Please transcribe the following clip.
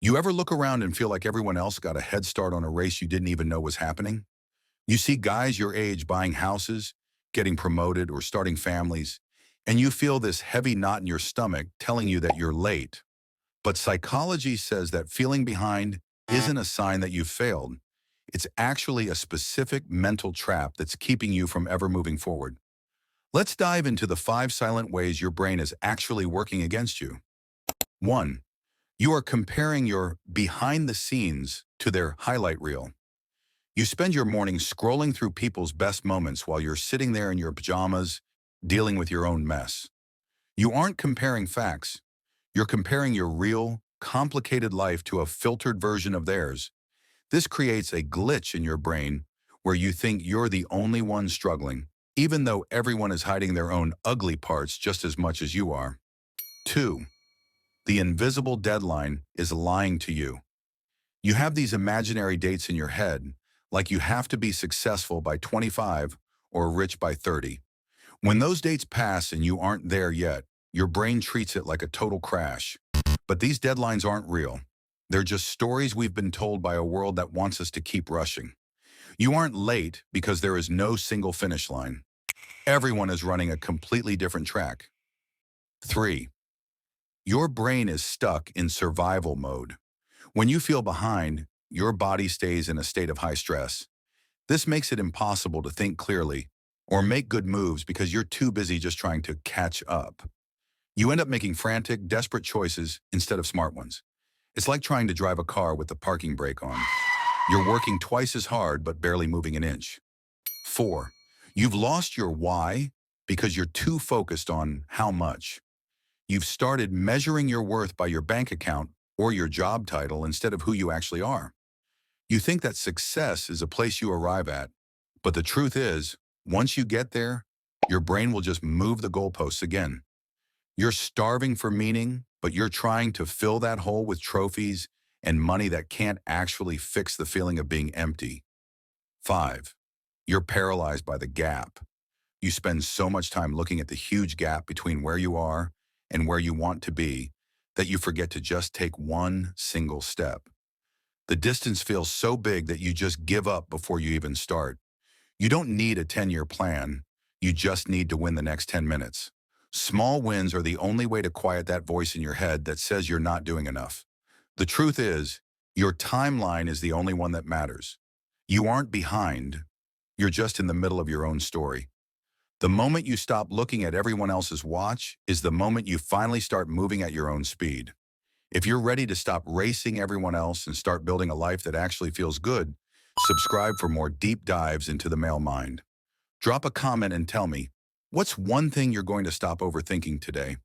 You ever look around and feel like everyone else got a head start on a race you didn't even know was happening? You see guys your age buying houses, getting promoted, or starting families, and you feel this heavy knot in your stomach telling you that you're late. But psychology says that feeling behind isn't a sign that you've failed. It's actually a specific mental trap that's keeping you from ever moving forward. Let's dive into the 5 silent ways your brain is actually working against you. 1. You are comparing your behind the scenes to their highlight reel. You spend your morning scrolling through people's best moments while you're sitting there in your pajamas, dealing with your own mess. You aren't comparing facts. You're comparing your real, complicated life to a filtered version of theirs. This creates a glitch in your brain where you think you're the only one struggling, even though everyone is hiding their own ugly parts just as much as you are. 2. The invisible deadline is lying to you. You have these imaginary dates in your head, like you have to be successful by 25 or rich by 30. When those dates pass and you aren't there yet, your brain treats it like a total crash. But these deadlines aren't real. They're just stories we've been told by a world that wants us to keep rushing. You aren't late because there is no single finish line. Everyone is running a completely different track. 3. Your brain is stuck in survival mode. When you feel behind, your body stays in a state of high stress. This makes it impossible to think clearly or make good moves because you're too busy just trying to catch up. You end up making frantic, desperate choices instead of smart ones. It's like trying to drive a car with the parking brake on. You're working twice as hard but barely moving an inch. 4. You've lost your why because you're too focused on how much. You've started measuring your worth by your bank account or your job title instead of who you actually are. You think that success is a place you arrive at, but the truth is, once you get there, your brain will just move the goalposts again. You're starving for meaning, but you're trying to fill that hole with trophies and money that can't actually fix the feeling of being empty. 5. You're paralyzed by the gap. You spend so much time looking at the huge gap between where you are and where you want to be that you forget to just take one single step. The distance feels so big that you just give up before you even start. You don't need a 10-year plan. You just need to win the next 10 minutes. Small wins are the only way to quiet that voice in your head that says you're not doing enough. The truth is, your timeline is the only one that matters. You aren't behind. You're just in the middle of your own story. The moment you stop looking at everyone else's watch is the moment you finally start moving at your own speed. If you're ready to stop racing everyone else and start building a life that actually feels good, subscribe for more deep dives into the male mind. Drop a comment and tell me, what's one thing you're going to stop overthinking today?